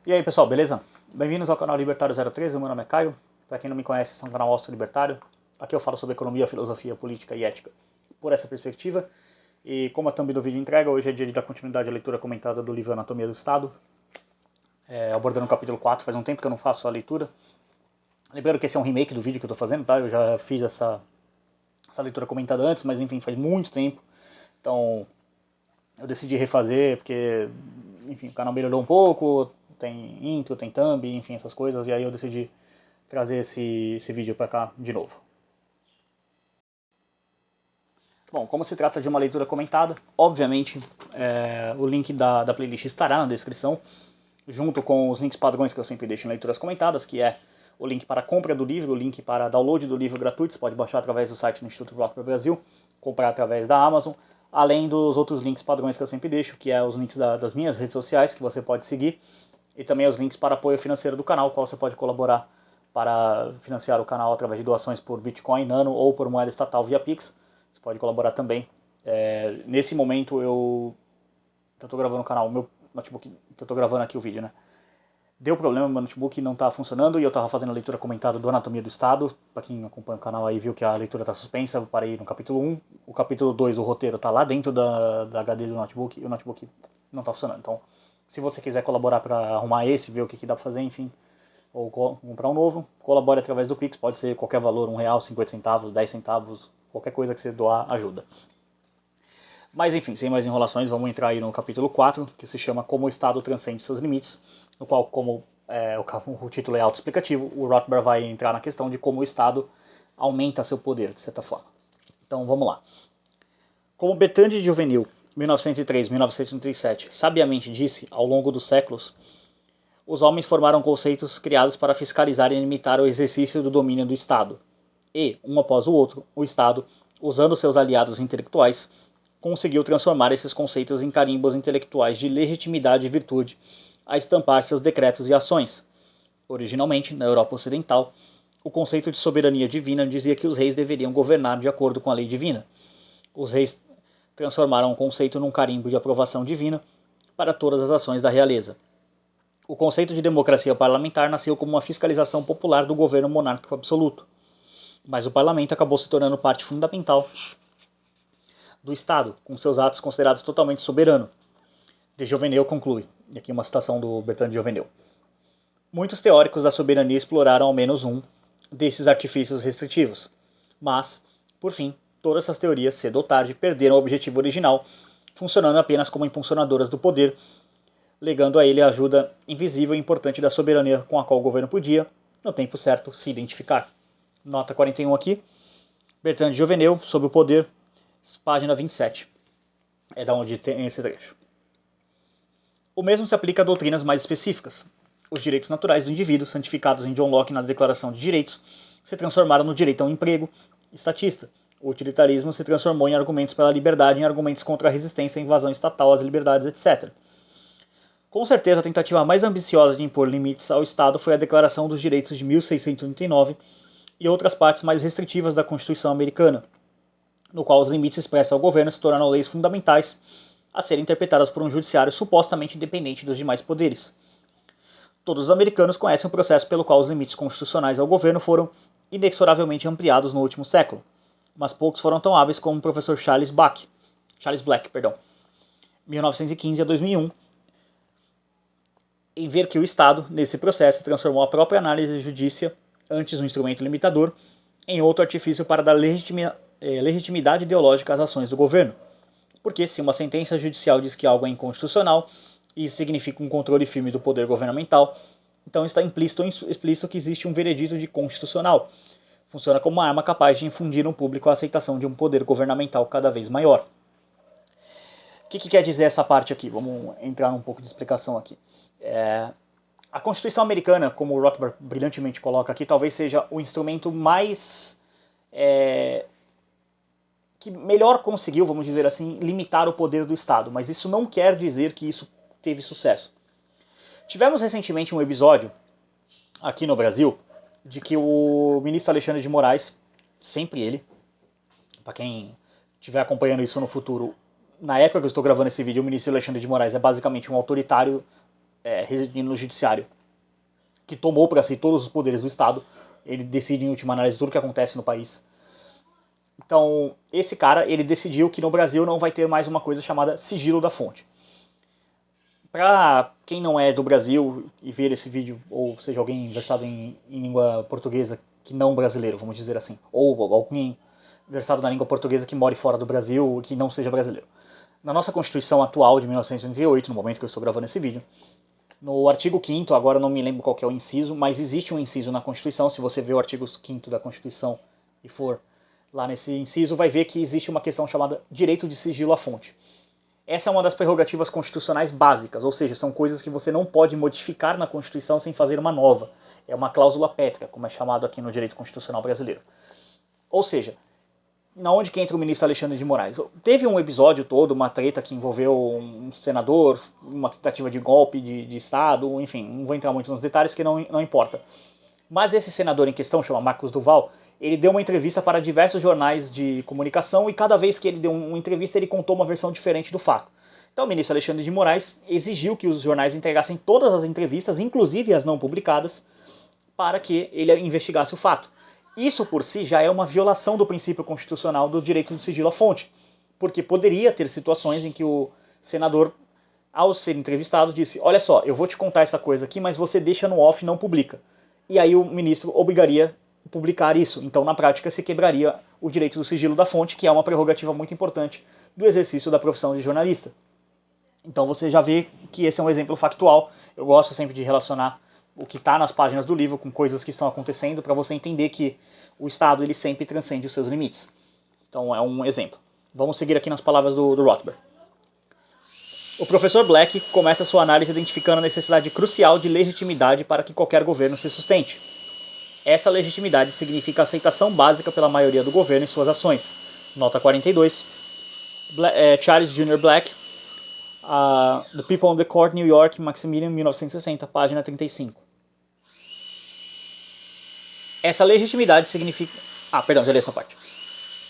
E aí pessoal, beleza? Bem-vindos ao canal Libertário 013, meu nome é Caio. Para quem não me conhece, esse é um canal austro-libertário. Aqui eu falo sobre economia, filosofia, política e ética por essa perspectiva. E como a thumb do vídeo entrega, hoje é dia de dar continuidade à leitura comentada do livro Anatomia do Estado, abordando o capítulo 4, faz um tempo que eu não faço a leitura. Lembrando que esse é um remake do vídeo que eu estou fazendo, tá? Eu já fiz essa leitura comentada antes, mas enfim, faz muito tempo. Então eu decidi refazer, porque enfim, o canal melhorou um pouco, tem intro, tem thumb, enfim, essas coisas, e aí eu decidi trazer esse vídeo para cá de novo. Bom, como se trata de uma leitura comentada, obviamente o link da playlist estará na descrição, junto com os links padrões que eu sempre deixo em leituras comentadas, que é o link para a compra do livro, o link para download do livro gratuito, você pode baixar através do site do Instituto Rockber Brasil, comprar através da Amazon, além dos outros links padrões que eu sempre deixo, que é os links das minhas redes sociais, que você pode seguir, e também os links para apoio financeiro do canal, qual você pode colaborar para financiar o canal através de doações por Bitcoin, Nano ou por moeda estatal via Pix. Você pode colaborar também. Nesse momento eu estou gravando o canal, meu notebook, que eu estou gravando aqui o vídeo, né? Deu problema, meu notebook não está funcionando e eu estava fazendo a leitura comentada do Anatomia do Estado. Para quem acompanha o canal aí viu que a leitura está suspensa, eu parei no capítulo 1. O capítulo 2, o roteiro, está lá dentro da HD do notebook e o notebook não está funcionando. Então, se você quiser colaborar para arrumar esse, ver o que dá para fazer, enfim, ou comprar um novo, colabore através do Pix, pode ser qualquer valor, R$1, 50 centavos, 10 centavos, qualquer coisa que você doar ajuda. Mas enfim, sem mais enrolações, vamos entrar aí no capítulo 4, que se chama Como o Estado Transcende Seus Limites, no qual, como o título é autoexplicativo, o Rothbard vai entrar na questão de como o Estado aumenta seu poder, de certa forma. Então vamos lá. Como Bertrand de Juvenil, 1903-1937, sabiamente disse, ao longo dos séculos, os homens formaram conceitos criados para fiscalizar e limitar o exercício do domínio do Estado. E, um após o outro, o Estado, usando seus aliados intelectuais, conseguiu transformar esses conceitos em carimbos intelectuais de legitimidade e virtude, a estampar seus decretos e ações. Originalmente, na Europa Ocidental, o conceito de soberania divina dizia que os reis deveriam governar de acordo com a lei divina. Os reis transformaram o conceito num carimbo de aprovação divina para todas as ações da realeza. O conceito de democracia parlamentar nasceu como uma fiscalização popular do governo monárquico absoluto, mas o parlamento acabou se tornando parte fundamental do Estado, com seus atos considerados totalmente soberano. De Juvenel conclui, e aqui uma citação do Bertrand de Juvenel. Muitos teóricos da soberania exploraram ao menos um desses artifícios restritivos, mas, por fim, todas essas teorias, cedo ou tarde, perderam o objetivo original, funcionando apenas como impulsionadoras do poder, legando a ele a ajuda invisível e importante da soberania com a qual o governo podia, no tempo certo, se identificar. Nota 41 aqui, Bertrand de Juvenel, sobre o poder, página 27. É da onde tem esse trecho. O mesmo se aplica a doutrinas mais específicas. Os direitos naturais do indivíduo, santificados em John Locke na Declaração de Direitos, se transformaram no direito ao emprego estatista. O utilitarismo se transformou em argumentos pela liberdade, em argumentos contra a resistência à invasão estatal às liberdades, etc. Com certeza, a tentativa mais ambiciosa de impor limites ao Estado foi a Declaração dos Direitos de 1689 e outras partes mais restritivas da Constituição americana, no qual os limites expressos ao governo se tornaram leis fundamentais a serem interpretadas por um judiciário supostamente independente dos demais poderes. Todos os americanos conhecem o processo pelo qual os limites constitucionais ao governo foram inexoravelmente ampliados no último século, mas poucos foram tão hábeis como o professor Charles Black, 1915 a 2001, em ver que o Estado, nesse processo, transformou a própria análise judícia, antes um instrumento limitador, em outro artifício para dar legitimidade ideológica às ações do governo. Porque se uma sentença judicial diz que algo é inconstitucional, e isso significa um controle firme do poder governamental, então está implícito ou explícito que existe um veredito de constitucional. Funciona como uma arma capaz de infundir no público a aceitação de um poder governamental cada vez maior. O que quer dizer essa parte aqui? Vamos entrar num pouco de explicação aqui. A Constituição americana, como o Rothbard brilhantemente coloca aqui, talvez seja o instrumento mais que melhor conseguiu, vamos dizer assim, limitar o poder do Estado, mas isso não quer dizer que isso teve sucesso. Tivemos recentemente um episódio aqui no Brasil de que o ministro Alexandre de Moraes, sempre ele, para quem estiver acompanhando isso no futuro, na época que eu estou gravando esse vídeo, o ministro Alexandre de Moraes é basicamente um autoritário residindo no judiciário, que tomou para si todos os poderes do Estado. Ele decide, em última análise, tudo o que acontece no país. Então, esse cara, ele decidiu que no Brasil não vai ter mais uma coisa chamada sigilo da fonte. Para quem não é do Brasil e ver esse vídeo, ou seja, alguém versado em língua portuguesa que não brasileiro, vamos dizer assim, ou alguém versado na língua portuguesa que mora fora do Brasil que não seja brasileiro. Na nossa Constituição atual de 1988, no momento que eu estou gravando esse vídeo, no artigo 5º, agora não me lembro qual que é o inciso, mas existe um inciso na Constituição. Se você ver o artigo 5º da Constituição e for lá nesse inciso, vai ver que existe uma questão chamada direito de sigilo à fonte. Essa é uma das prerrogativas constitucionais básicas, ou seja, são coisas que você não pode modificar na Constituição sem fazer uma nova. É uma cláusula pétrea, como é chamado aqui no direito constitucional brasileiro. Ou seja, na onde que entra o ministro Alexandre de Moraes? Teve um episódio todo, uma treta que envolveu um senador, uma tentativa de golpe de Estado, enfim, não vou entrar muito nos detalhes que não importa. Mas esse senador em questão, chama Marcos Duval, ele deu uma entrevista para diversos jornais de comunicação e cada vez que ele deu uma entrevista ele contou uma versão diferente do fato. Então o ministro Alexandre de Moraes exigiu que os jornais entregassem todas as entrevistas, inclusive as não publicadas, para que ele investigasse o fato. Isso por si já é uma violação do princípio constitucional do direito do sigilo à fonte, porque poderia ter situações em que o senador, ao ser entrevistado, disse: olha só, eu vou te contar essa coisa aqui, mas você deixa no off e não publica. E aí o ministro obrigaria a publicar isso. Então, na prática, se quebraria o direito do sigilo da fonte, que é uma prerrogativa muito importante do exercício da profissão de jornalista. Então você já vê que esse é um exemplo factual. Eu gosto sempre de relacionar o que está nas páginas do livro com coisas que estão acontecendo para você entender que o Estado ele sempre transcende os seus limites. Então é um exemplo. Vamos seguir aqui nas palavras do Rothbard. O professor Black começa sua análise identificando a necessidade crucial de legitimidade para que qualquer governo se sustente. Essa legitimidade significa a aceitação básica pela maioria do governo em suas ações. Nota 42. Charles Jr. Black, The People on the Court, New York, Maximilian, 1960, página 35. Essa legitimidade significa... já li essa parte.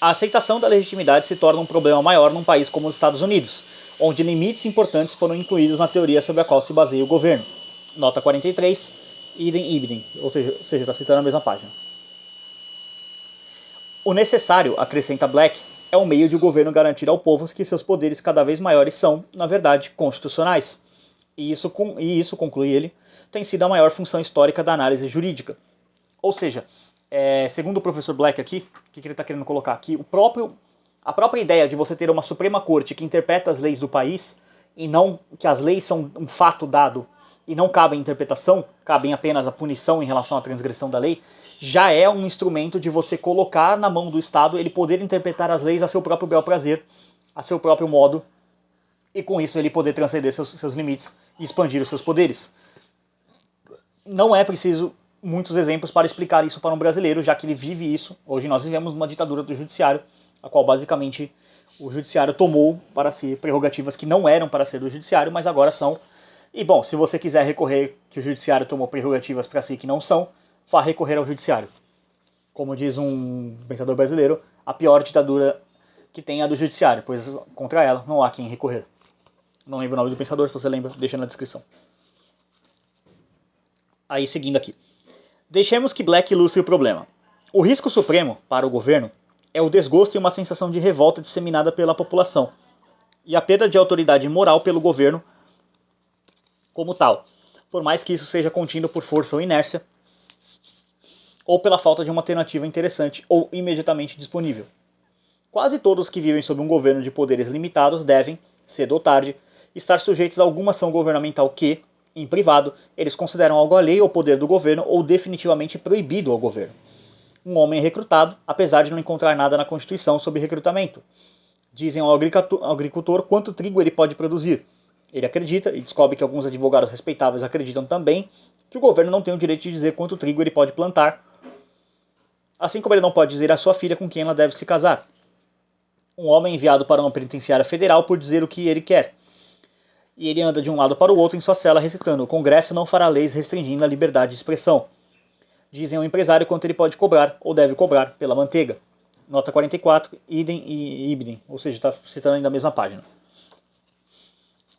A aceitação da legitimidade se torna um problema maior num país como os Estados Unidos, onde limites importantes foram incluídos na teoria sobre a qual se baseia o governo. Nota 43, idem, ou seja, está citando a mesma página. O necessário, acrescenta Black, é um meio de o governo garantir ao povo que seus poderes cada vez maiores são, na verdade, constitucionais. E isso, conclui ele, tem sido a maior função histórica da análise jurídica. Ou seja, segundo o professor Black aqui, o que ele está querendo colocar aqui, a própria ideia de você ter uma Suprema Corte que interpreta as leis do país, e não que as leis são um fato dado e não cabem interpretação, cabem apenas a punição em relação à transgressão da lei, já é um instrumento de você colocar na mão do Estado ele poder interpretar as leis a seu próprio bel prazer, a seu próprio modo, e com isso ele poder transcender seus limites e expandir os seus poderes. Não é preciso muitos exemplos para explicar isso para um brasileiro, já que ele vive isso. Hoje nós vivemos uma ditadura do judiciário, a qual basicamente o judiciário tomou para si prerrogativas que não eram para ser do judiciário, mas agora são. E bom, se você quiser recorrer que o judiciário tomou prerrogativas para si que não são, vá recorrer ao judiciário. Como diz um pensador brasileiro, a pior ditadura que tem é a do judiciário, pois contra ela não há quem recorrer. Não lembro o nome do pensador, se você lembra, deixa na descrição. Aí, seguindo aqui. Deixemos que Black ilustre o problema. O risco supremo para o governo é o desgosto e uma sensação de revolta disseminada pela população, e a perda de autoridade moral pelo governo como tal, por mais que isso seja contido por força ou inércia, ou pela falta de uma alternativa interessante ou imediatamente disponível. Quase todos que vivem sob um governo de poderes limitados devem, cedo ou tarde, estar sujeitos a alguma ação governamental que, em privado, eles consideram algo alheio ao poder do governo ou definitivamente proibido ao governo. Um homem é recrutado, apesar de não encontrar nada na Constituição sobre recrutamento. Dizem ao agricultor quanto trigo ele pode produzir. Ele acredita, e descobre que alguns advogados respeitáveis acreditam também, que o governo não tem o direito de dizer quanto trigo ele pode plantar, assim como ele não pode dizer à sua filha com quem ela deve se casar. Um homem é enviado para uma penitenciária federal por dizer o que ele quer. E ele anda de um lado para o outro em sua cela recitando: o Congresso não fará leis restringindo a liberdade de expressão. Dizem ao empresário quanto ele pode cobrar ou deve cobrar pela manteiga. Nota 44, idem e ibidem, ou seja, está citando ainda a mesma página.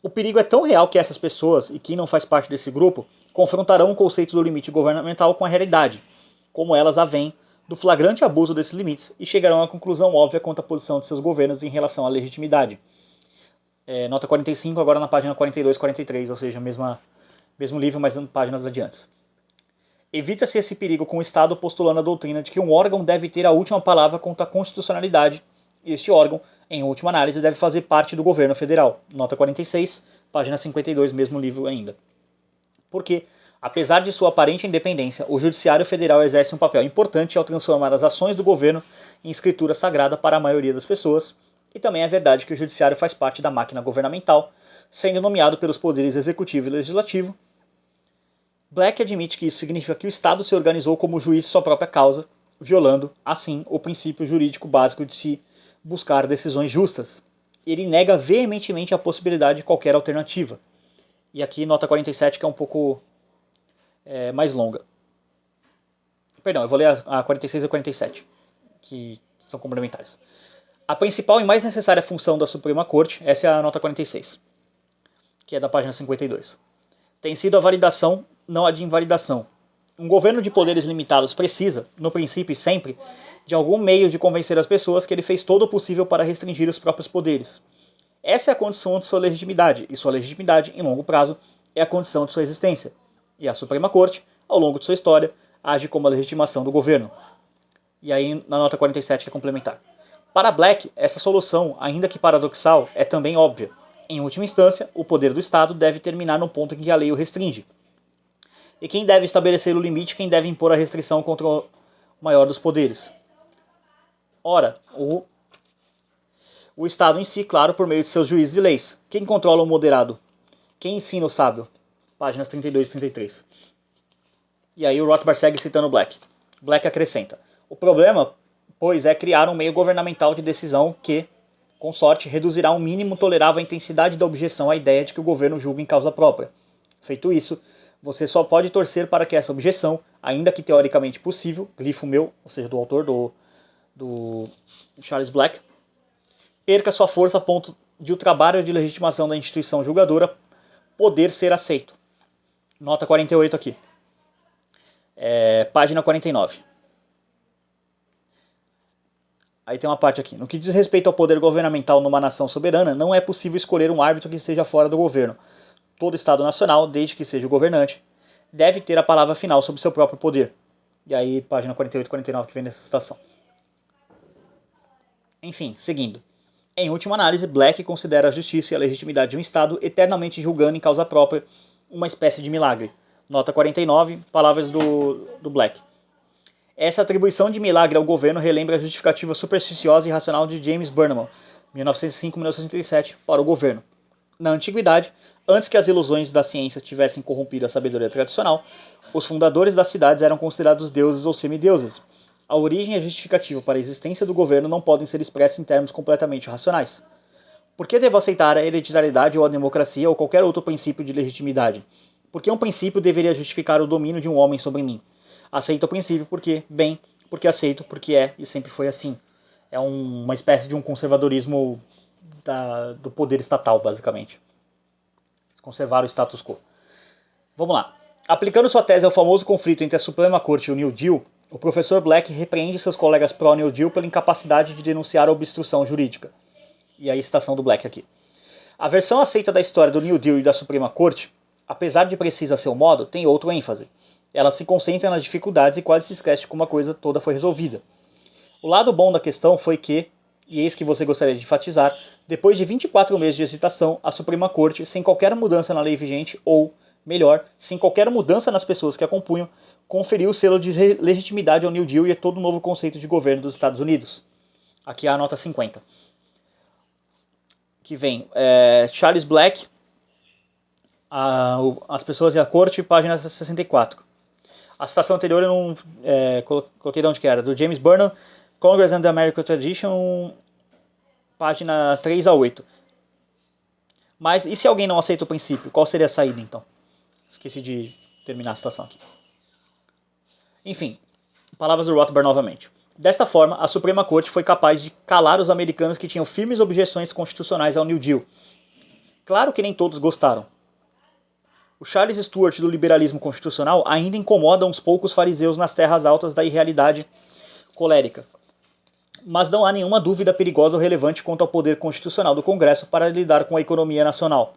O perigo é tão real que essas pessoas, e quem não faz parte desse grupo, confrontarão o conceito do limite governamental com a realidade, como elas a veem, do flagrante abuso desses limites, e chegarão à conclusão óbvia quanto à posição de seus governos em relação à legitimidade. Nota 45, agora na página 42 e 43, ou seja, mesmo livro, mas páginas adiante. Evita-se esse perigo com o Estado postulando a doutrina de que um órgão deve ter a última palavra quanto à constitucionalidade, e este órgão, em última análise, deve fazer parte do governo federal. Nota 46, página 52, mesmo livro ainda. Porque, apesar de sua aparente independência, o Judiciário Federal exerce um papel importante ao transformar as ações do governo em escritura sagrada para a maioria das pessoas, e também é verdade que o Judiciário faz parte da máquina governamental, sendo nomeado pelos poderes executivo e legislativo. Black admite que isso significa que o Estado se organizou como juiz de sua própria causa, violando, assim, o princípio jurídico básico de se buscar decisões justas. Ele nega veementemente a possibilidade de qualquer alternativa. E aqui nota 47, que é um pouco mais longa. Perdão, eu vou ler a 46 e a 47, que são complementares. A principal e mais necessária função da Suprema Corte, essa é a nota 46, que é da página 52, tem sido a validação, não a de invalidação. Um governo de poderes limitados precisa, no princípio e sempre, de algum meio de convencer as pessoas que ele fez todo o possível para restringir os próprios poderes. Essa é a condição de sua legitimidade, e sua legitimidade, em longo prazo, é a condição de sua existência. E a Suprema Corte, ao longo de sua história, age como a legitimação do governo. E aí, na nota 47, que é complementar. Para Black, essa solução, ainda que paradoxal, é também óbvia. Em última instância, o poder do Estado deve terminar no ponto em que a lei o restringe. E quem deve estabelecer o limite, quem deve impor a restrição contra o maior dos poderes? Ora, o Estado em si, claro, por meio de seus juízes e leis. Quem controla o moderado? Quem ensina o sábio? Páginas 32 e 33. E aí o Rothbard segue citando Black. Black acrescenta: o problema, pois, é criar um meio governamental de decisão que, com sorte, reduzirá ao mínimo tolerável a intensidade da objeção à ideia de que o governo julga em causa própria. Feito isso, você só pode torcer para que essa objeção, ainda que teoricamente possível, grifo meu, ou seja, do autor do Charles Black, perca sua força a ponto de o trabalho de legitimação da instituição julgadora poder ser aceito. Nota 48 aqui. Página 49. Aí tem uma parte aqui. No que diz respeito ao poder governamental numa nação soberana, não é possível escolher um árbitro que esteja fora do governo. Todo Estado nacional, desde que seja o governante, deve ter a palavra final sobre seu próprio poder. E aí, página 48 e 49 que vem nessa citação. Enfim, seguindo. Em última análise, Black considera a justiça e a legitimidade de um Estado eternamente julgando em causa própria uma espécie de milagre. Nota 49, palavras do Black. Essa atribuição de milagre ao governo relembra a justificativa supersticiosa e racional de James Burnham, 1905-1967, para o governo. Na antiguidade, antes que as ilusões da ciência tivessem corrompido a sabedoria tradicional, os fundadores das cidades eram considerados deuses ou semideuses. A origem e a justificativa para a existência do governo não podem ser expressas em termos completamente racionais. Por que devo aceitar a hereditariedade ou a democracia ou qualquer outro princípio de legitimidade? Por que um princípio deveria justificar o domínio de um homem sobre mim? Aceito o princípio porque, bem, porque aceito, porque é e sempre foi assim. É uma espécie de um conservadorismo do poder estatal, basicamente. Conservar o status quo. Vamos lá. Aplicando sua tese ao famoso conflito entre a Suprema Corte e o New Deal, o professor Black repreende seus colegas pró-New Deal pela incapacidade de denunciar a obstrução jurídica. E aí a citação do Black aqui. A versão aceita da história do New Deal e da Suprema Corte, apesar de precisa a seu modo, tem outro ênfase. Ela se concentra nas dificuldades e quase se esquece de como a coisa toda foi resolvida. O lado bom da questão foi que, e eis que você gostaria de enfatizar, depois de 24 meses de hesitação, a Suprema Corte, sem qualquer mudança na lei vigente, ou, melhor, sem qualquer mudança nas pessoas que a compunham, conferiu o selo de legitimidade ao New Deal e a todo o novo conceito de governo dos Estados Unidos. Aqui há a nota 50. Que vem Charles Black, as pessoas e a corte, página 64. A citação anterior eu não coloquei de onde que era, do James Burnham, Congress and the American Tradition, página 3 a 8. Mas e se alguém não aceita o princípio? Qual seria a saída então? Esqueci de terminar a citação aqui. Enfim, palavras do Rothbard novamente. Desta forma, a Suprema Corte foi capaz de calar os americanos que tinham firmes objeções constitucionais ao New Deal. Claro que nem todos gostaram. O Charles Stuart do liberalismo constitucional ainda incomoda uns poucos fariseus nas terras altas da irrealidade colérica. Mas não há nenhuma dúvida perigosa ou relevante quanto ao poder constitucional do Congresso para lidar com a economia nacional.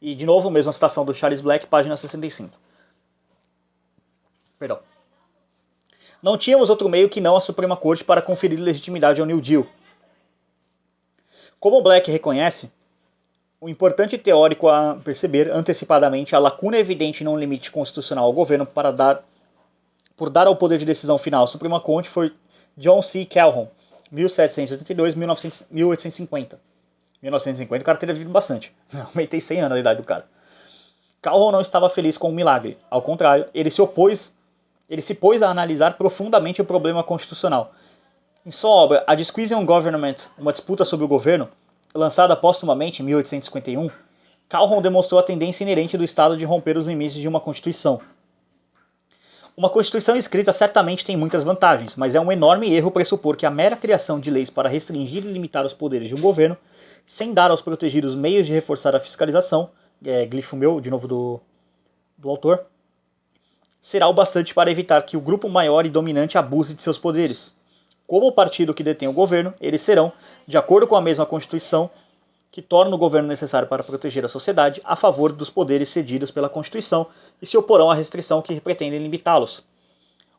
E, de novo, mesma citação do Charles Black, página 65. Perdão. Não tínhamos outro meio que não a Suprema Corte para conferir legitimidade ao New Deal. Como Black reconhece, o importante teórico a perceber antecipadamente a lacuna evidente em um limite constitucional ao governo por dar ao poder de decisão final à Suprema Corte foi John C. Calhoun, 1782-1850. 1950 o cara teria vivido bastante. Aumentei 100 anos a idade do cara. Calhoun não estava feliz com o milagre. Ao contrário, ele se pôs a analisar profundamente o problema constitucional. Em sua obra A Disquisition on Government, uma disputa sobre o governo, lançada póstumamente em 1851, Calhoun demonstrou a tendência inerente do Estado de romper os limites de uma Constituição. Uma Constituição escrita certamente tem muitas vantagens, mas é um enorme erro pressupor que a mera criação de leis para restringir e limitar os poderes de um governo, sem dar aos protegidos meios de reforçar a fiscalização, glifo meu, de novo do autor, será o bastante para evitar que o grupo maior e dominante abuse de seus poderes. Como o partido que detém o governo, eles serão, de acordo com a mesma Constituição, que torna o governo necessário para proteger a sociedade, a favor dos poderes cedidos pela Constituição e se oporão à restrição que pretendem limitá-los.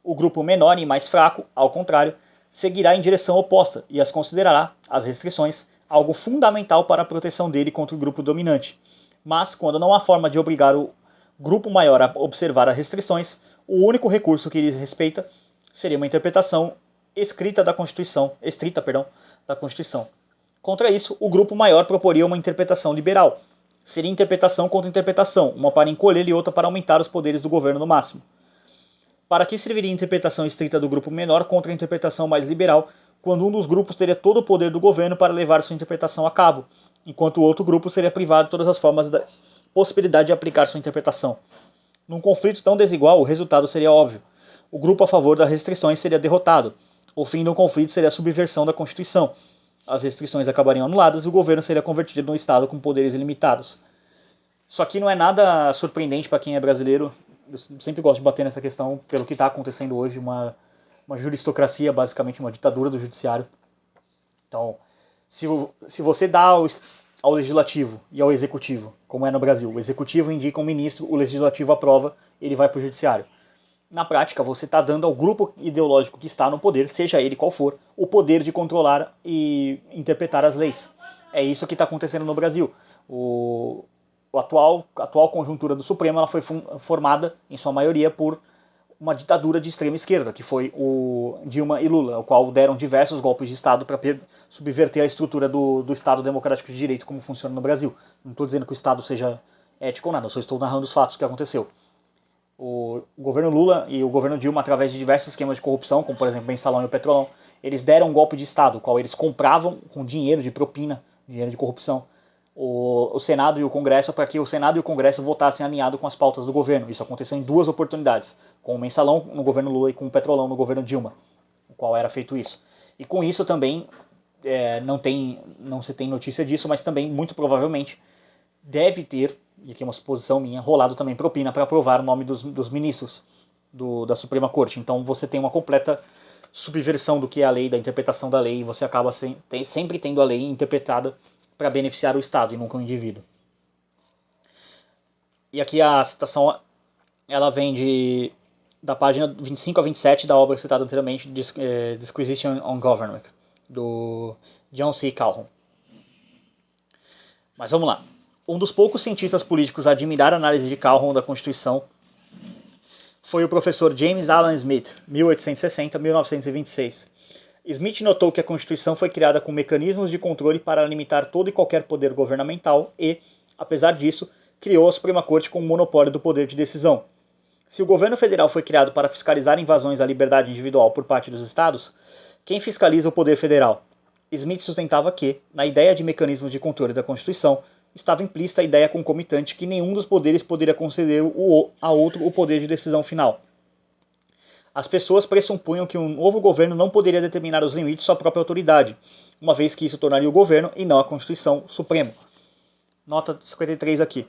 O grupo menor e mais fraco, ao contrário, seguirá em direção oposta e as considerará, as restrições, algo fundamental para a proteção dele contra o grupo dominante. Mas, quando não há forma de obrigar o grupo maior a observar as restrições, o único recurso que lhes respeita seria uma interpretação estrita da Constituição. Contra isso, o grupo maior proporia uma interpretação liberal. Seria interpretação contra interpretação, uma para encolher e outra para aumentar os poderes do governo no máximo. Para que serviria a interpretação estrita do grupo menor contra a interpretação mais liberal, quando um dos grupos teria todo o poder do governo para levar sua interpretação a cabo, enquanto o outro grupo seria privado de todas as formas da possibilidade de aplicar sua interpretação. Num conflito tão desigual, o resultado seria óbvio. O grupo a favor das restrições seria derrotado. O fim do conflito seria a subversão da Constituição. As restrições acabariam anuladas e o governo seria convertido num Estado com poderes ilimitados. Isso aqui não é nada surpreendente para quem é brasileiro. Eu sempre gosto de bater nessa questão pelo que está acontecendo hoje, uma juristocracia, basicamente uma ditadura do judiciário. Então, se você dá ao legislativo e ao executivo, como é no Brasil, o executivo indica um ministro, o legislativo aprova, ele vai para o judiciário. Na prática, você está dando ao grupo ideológico que está no poder, seja ele qual for, o poder de controlar e interpretar as leis. É isso que está acontecendo no Brasil. A atual conjuntura do Supremo ela foi formada, em sua maioria, por uma ditadura de extrema esquerda, que foi o Dilma e Lula, o qual deram diversos golpes de Estado para subverter a estrutura do Estado Democrático de Direito como funciona no Brasil. Não estou dizendo que o Estado seja ético ou nada, eu só estou narrando os fatos que aconteceu. O governo Lula e o governo Dilma, através de diversos esquemas de corrupção, como por exemplo o Mensalão e o Petrolão, eles deram um golpe de Estado, o qual eles compravam com dinheiro de propina, dinheiro de corrupção, o Senado e o Congresso, para que o Senado e o Congresso votassem alinhado com as pautas do governo. Isso aconteceu em duas oportunidades, com o Mensalão no governo Lula e com o Petrolão no governo Dilma, o qual era feito isso. E com isso também, não se tem notícia disso, mas também, muito provavelmente, deve ter, e aqui é uma suposição minha, rolado também propina para aprovar o nome dos ministros da Suprema Corte. Então você tem uma completa subversão do que é a lei, da interpretação da lei, e você acaba sempre tendo a lei interpretada para beneficiar o Estado e nunca o indivíduo. E aqui a citação ela vem da página 25 a 27 da obra citada anteriormente, Disquisition on Government, do John C. Calhoun. Mas vamos lá. Um dos poucos cientistas políticos a admirar a análise de Calhoun da Constituição foi o professor James Alan Smith, 1860-1926. Smith notou que a Constituição foi criada com mecanismos de controle para limitar todo e qualquer poder governamental e, apesar disso, criou a Suprema Corte com o monopólio do poder de decisão. Se o governo federal foi criado para fiscalizar invasões à liberdade individual por parte dos estados, quem fiscaliza o poder federal? Smith sustentava que, na ideia de mecanismos de controle da Constituição, estava implícita a ideia concomitante que nenhum dos poderes poderia conceder a outro o poder de decisão final. As pessoas pressupunham que um novo governo não poderia determinar os limites de sua própria autoridade, uma vez que isso tornaria o governo, e não a Constituição, supremo. nota 53 aqui.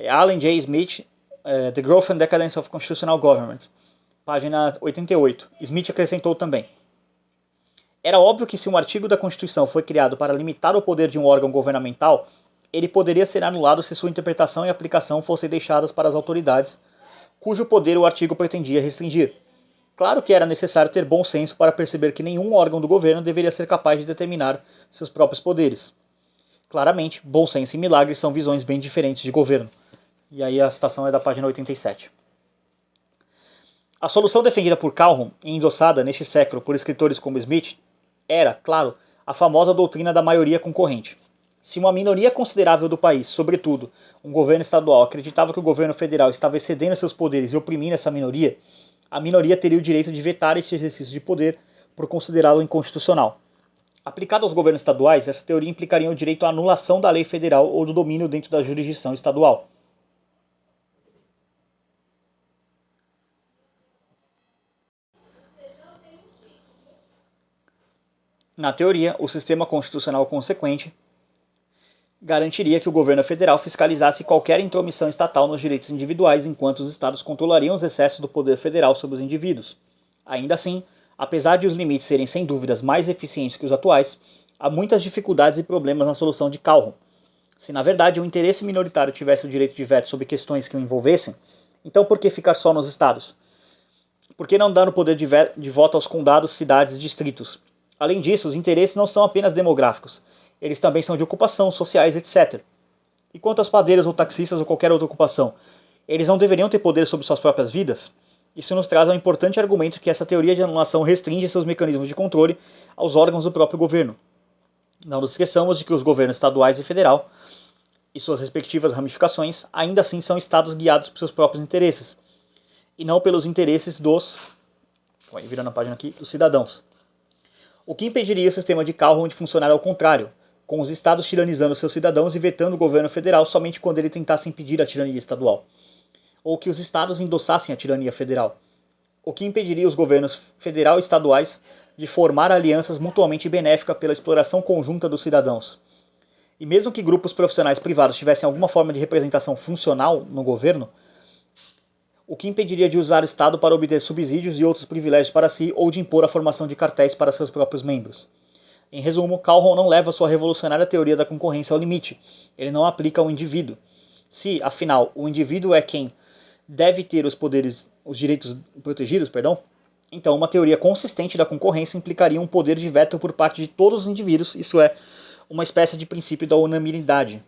Alan J. Smith, The Growth and Decadence of Constitutional Government, página 88. Smith acrescentou também: era óbvio que se um artigo da Constituição foi criado para limitar o poder de um órgão governamental, ele poderia ser anulado se sua interpretação e aplicação fossem deixadas para as autoridades, cujo poder o artigo pretendia restringir. Claro que era necessário ter bom senso para perceber que nenhum órgão do governo deveria ser capaz de determinar seus próprios poderes. Claramente, bom senso e milagre são visões bem diferentes de governo. E aí a citação é da página 87. A solução defendida por Calhoun e endossada neste século por escritores como Smith era, claro, a famosa doutrina da maioria concorrente. Se uma minoria considerável do país, sobretudo um governo estadual, acreditava que o governo federal estava excedendo seus poderes e oprimindo essa minoria, a minoria teria o direito de vetar esse exercício de poder por considerá-lo inconstitucional. Aplicado aos governos estaduais, essa teoria implicaria o direito à anulação da lei federal ou do domínio dentro da jurisdição estadual. Na teoria, o sistema constitucional consequente garantiria que o governo federal fiscalizasse qualquer intromissão estatal nos direitos individuais, enquanto os estados controlariam os excessos do poder federal sobre os indivíduos. Ainda assim, apesar de os limites serem sem dúvidas mais eficientes que os atuais, há muitas dificuldades e problemas na solução de Calhoun. Se na verdade o interesse minoritário tivesse o direito de veto sobre questões que o envolvessem, então por que ficar só nos estados? Por que não dar o poder de voto aos condados, cidades e distritos? Além disso, os interesses não são apenas demográficos, eles também são de ocupação, sociais, etc. E quanto aos padeiros ou taxistas ou qualquer outra ocupação, eles não deveriam ter poder sobre suas próprias vidas? Isso nos traz um importante argumento que essa teoria de anulação restringe seus mecanismos de controle aos órgãos do próprio governo. Não nos esqueçamos de que os governos estaduais e federal, e suas respectivas ramificações, ainda assim são estados guiados por seus próprios interesses, e não pelos interesses dos, virando a página aqui, dos cidadãos. O que impediria o sistema de Calhoun de funcionar ao contrário, com os estados tiranizando seus cidadãos e vetando o governo federal somente quando ele tentasse impedir a tirania estadual, ou que os estados endossassem a tirania federal. O que impediria os governos federal e estaduais de formar alianças mutuamente benéficas pela exploração conjunta dos cidadãos. E mesmo que grupos profissionais privados tivessem alguma forma de representação funcional no governo, o que impediria de usar o Estado para obter subsídios e outros privilégios para si ou de impor a formação de cartéis para seus próprios membros. Em resumo, Calhoun não leva sua revolucionária teoria da concorrência ao limite. Ele não aplica ao indivíduo. Se, afinal, o indivíduo é quem deve ter os direitos protegidos, então uma teoria consistente da concorrência implicaria um poder de veto por parte de todos os indivíduos, isso é, uma espécie de princípio da unanimidade.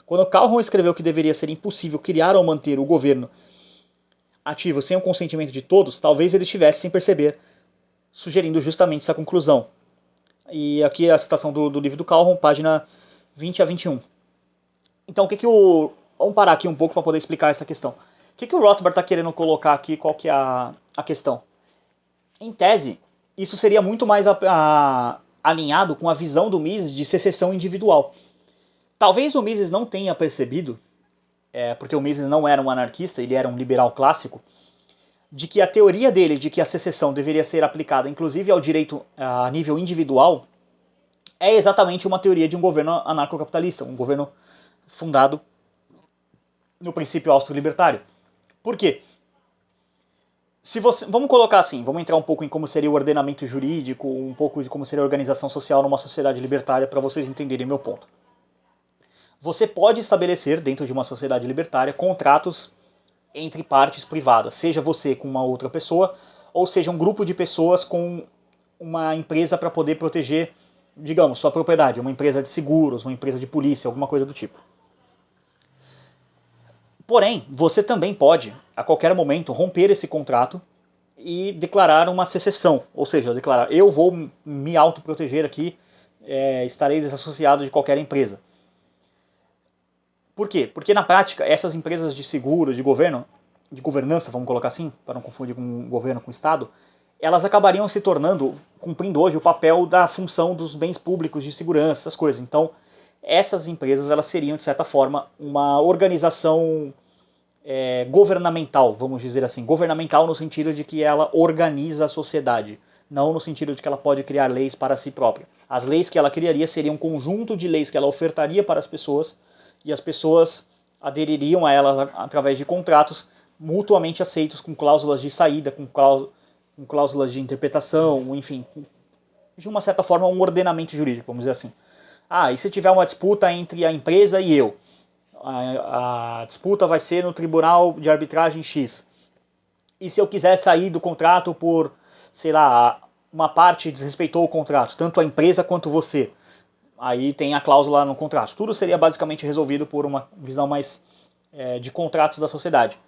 Quando Calhoun escreveu que deveria ser impossível criar ou manter o governo ativo sem o consentimento de todos, talvez ele estivesse sem perceber, sugerindo justamente essa conclusão. E aqui é a citação do livro do Calhoun, página 20 a 21. Então, vamos parar aqui um pouco para poder explicar essa questão. O que o Rothbard está querendo colocar aqui? Qual que é a questão? Em tese, isso seria muito mais alinhado com a visão do Mises de secessão individual. Talvez o Mises não tenha percebido, porque o Mises não era um anarquista, ele era um liberal clássico, de que a teoria dele de que a secessão deveria ser aplicada inclusive ao direito a nível individual é exatamente uma teoria de um governo anarcocapitalista, um governo fundado no princípio austro-libertário. Por quê? Vamos colocar assim, vamos entrar um pouco em como seria o ordenamento jurídico, um pouco de como seria a organização social numa sociedade libertária para vocês entenderem meu ponto. Você pode estabelecer, dentro de uma sociedade libertária, contratos entre partes privadas, seja você com uma outra pessoa, ou seja um grupo de pessoas com uma empresa para poder proteger, digamos, sua propriedade, uma empresa de seguros, uma empresa de polícia, alguma coisa do tipo. Porém, você também pode, a qualquer momento, romper esse contrato e declarar uma secessão, ou seja, declarar, eu vou me autoproteger aqui, estarei desassociado de qualquer empresa. Por quê? Porque na prática, essas empresas de seguro, de governo, de governança, vamos colocar assim, para não confundir com governo com Estado, elas acabariam se tornando, cumprindo hoje o papel da função dos bens públicos de segurança, essas coisas. Então, essas empresas elas seriam, de certa forma, uma organização governamental, vamos dizer assim. Governamental no sentido de que ela organiza a sociedade. não no sentido de que ela pode criar leis para si própria. As leis que ela criaria seriam um conjunto de leis que ela ofertaria para as pessoas, e as pessoas adeririam a elas através de contratos mutuamente aceitos, com cláusulas de saída, com cláusulas de interpretação, enfim, de uma certa forma um ordenamento jurídico, vamos dizer assim. E se tiver uma disputa entre a empresa e eu? A disputa vai ser no tribunal de arbitragem X. E se eu quiser sair do contrato por, sei lá, uma parte desrespeitou o contrato, tanto a empresa quanto você? Aí tem a cláusula no contrato. Tudo seria basicamente resolvido por uma visão mais de contratos da sociedade.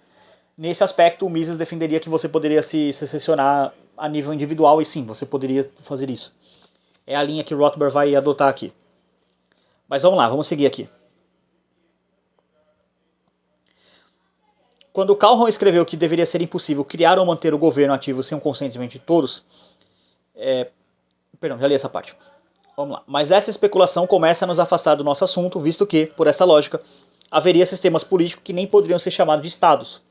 Nesse aspecto, o Mises defenderia que você poderia se secessionar a nível individual, e sim, você poderia fazer isso. É a linha que Rothbard vai adotar aqui. Mas vamos lá, vamos seguir aqui. Quando Calhoun escreveu que deveria ser impossível criar ou manter o governo ativo sem o consentimento de todos... Perdão, já li essa parte. Vamos lá. Mas essa especulação começa a nos afastar do nosso assunto, visto que, por essa lógica, haveria sistemas políticos que nem poderiam ser chamados de estados.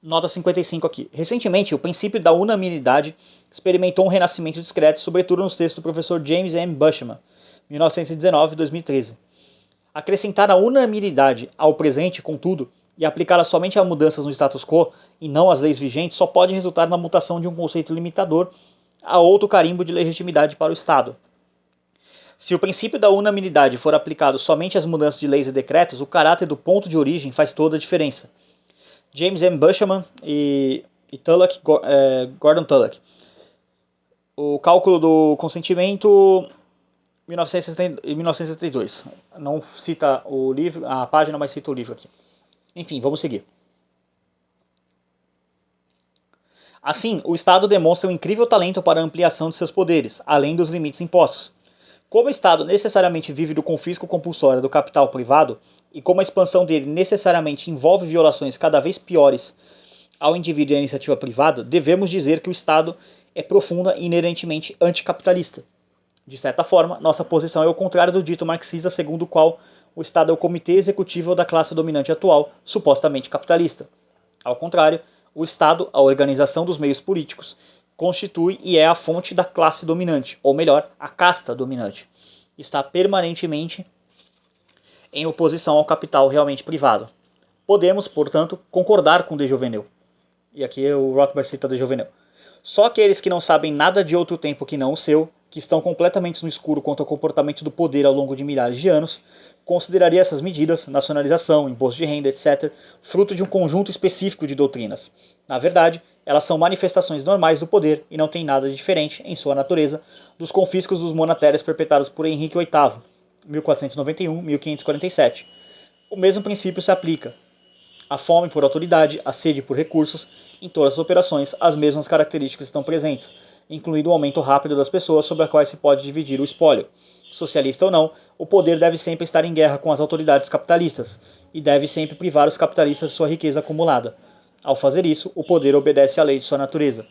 Nota 55 aqui. Recentemente, o princípio da unanimidade experimentou um renascimento discreto, sobretudo nos textos do professor James M. Bushman, 1919-2013. Acrescentar a unanimidade ao presente, contudo, e aplicá-la somente a mudanças no status quo e não às leis vigentes, só pode resultar na mutação de um conceito limitador a outro carimbo de legitimidade para o Estado. Se o princípio da unanimidade for aplicado somente às mudanças de leis e decretos, o caráter do ponto de origem faz toda a diferença. James M. Bushman e Tullock, Gordon Tullock. O cálculo do consentimento, 1972. Não cita o livro, a página, mas cita o livro aqui. Enfim, vamos seguir. Assim, o Estado demonstra um incrível talento para a ampliação de seus poderes, além dos limites impostos. Como o Estado necessariamente vive do confisco compulsório do capital privado, e como a expansão dele necessariamente envolve violações cada vez piores ao indivíduo e à iniciativa privada, devemos dizer que o Estado é profunda e inerentemente anticapitalista. De certa forma, nossa posição é o contrário do dito marxista segundo o qual o Estado é o comitê executivo da classe dominante atual, supostamente capitalista. Ao contrário, o Estado, a organização dos meios políticos, constitui e é a fonte da classe dominante, ou melhor, a casta dominante. Está permanentemente em oposição ao capital realmente privado. Podemos, portanto, concordar com De Jouvenel. E aqui o Rothbard cita De Jouvenel. Só aqueles que não sabem nada de outro tempo que não o seu, que estão completamente no escuro quanto ao comportamento do poder ao longo de milhares de anos, consideraria essas medidas, nacionalização, imposto de renda, etc., fruto de um conjunto específico de doutrinas. Na verdade, elas são manifestações normais do poder e não têm nada de diferente, em sua natureza, dos confiscos dos monastérios perpetrados por Henrique VIII, 1491-1547. O mesmo princípio se aplica. A fome por autoridade, a sede por recursos, em todas as operações, as mesmas características estão presentes, incluindo o aumento rápido das pessoas sobre as quais se pode dividir o espólio. Socialista ou não, o poder deve sempre estar em guerra com as autoridades capitalistas, e deve sempre privar os capitalistas de sua riqueza acumulada. Ao fazer isso, o poder obedece à lei de sua natureza.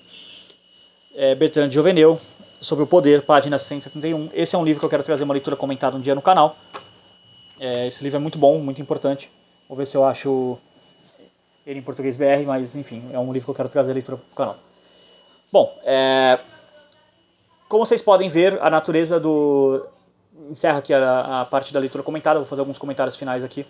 Bertrand de Jouvenel, sobre o poder, página 171. Esse é um livro que eu quero trazer uma leitura comentada um dia no canal. Esse livro é muito bom, muito importante. Vou ver se eu acho ele em português BR, mas enfim, é um livro que eu quero trazer a leitura para o canal. Bom, como vocês podem ver, a natureza do... Encerra aqui a parte da leitura comentada, vou fazer alguns comentários finais aqui.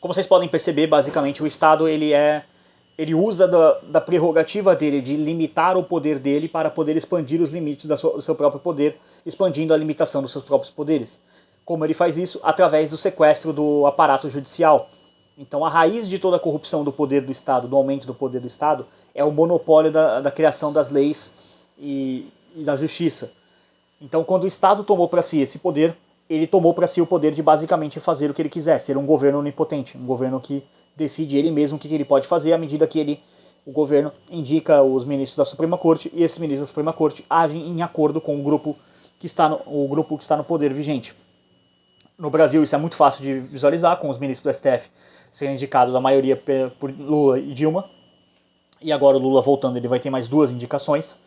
Como vocês podem perceber, basicamente, o Estado ele usa da prerrogativa dele de limitar o poder dele para poder expandir os limites do seu próprio poder, expandindo a limitação dos seus próprios poderes. Como ele faz isso? Através do sequestro do aparato judicial. Então a raiz de toda a corrupção do poder do Estado, do aumento do poder do Estado, é o monopólio da criação das leis e da justiça. Então quando o Estado tomou para si esse poder, ele tomou para si o poder de basicamente fazer o que ele quiser, ser um governo onipotente, um governo que decide ele mesmo o que ele pode fazer à medida que o governo indica os ministros da Suprema Corte, e esses ministros da Suprema Corte agem em acordo com o grupo que está no poder vigente. No Brasil isso é muito fácil de visualizar, com os ministros do STF sendo indicados a maioria por Lula e Dilma, e agora o Lula voltando, ele vai ter mais 2 indicações.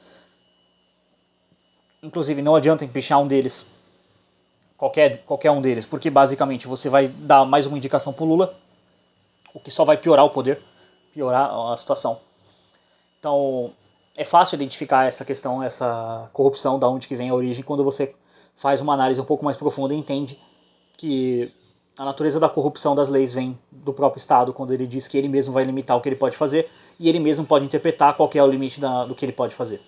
Inclusive não adianta empichar um deles, qualquer um deles, porque basicamente você vai dar mais uma indicação para o Lula, o que só vai piorar o poder, piorar a situação. Então, É fácil identificar essa questão, essa corrupção, da onde que vem a origem, quando você faz uma análise um pouco mais profunda e entende que a natureza da corrupção das leis vem do próprio Estado, quando ele diz que ele mesmo vai limitar o que ele pode fazer, e ele mesmo pode interpretar qual que é o limite do que ele pode fazer.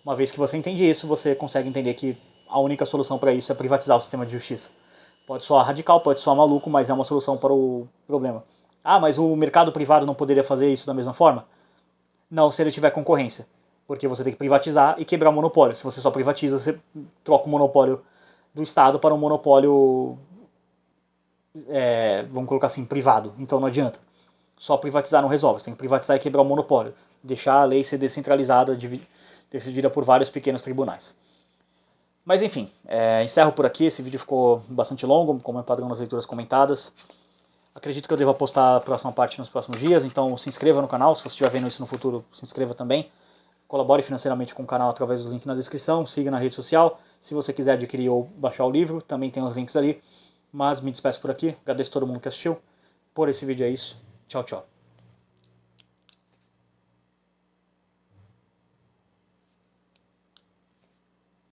Uma vez que você entende isso, você consegue entender que a única solução para isso é privatizar o sistema de justiça. Pode soar radical, pode soar maluco, mas é uma solução para o problema. Ah, mas o mercado privado não poderia fazer isso da mesma forma? Não, se ele tiver concorrência. Porque você tem que privatizar e quebrar o monopólio. Se você só privatiza, você troca o monopólio do Estado para um monopólio, vamos colocar assim, privado. Então não adianta. Só privatizar não resolve. Você tem que privatizar e quebrar o monopólio. Deixar a lei ser descentralizada, decidida por vários pequenos tribunais. Mas enfim, encerro por aqui. Esse vídeo ficou bastante longo, como é padrão nas leituras comentadas. Acredito que eu deva postar a próxima parte nos próximos dias, então se inscreva no canal. Se você estiver vendo isso no futuro, se inscreva também. Colabore financeiramente com o canal através do link na descrição. Siga na rede social. Se você quiser adquirir ou baixar o livro, também tem os links ali. Mas me despeço por aqui. Agradeço a todo mundo que assistiu. Por esse vídeo é isso. Tchau, tchau.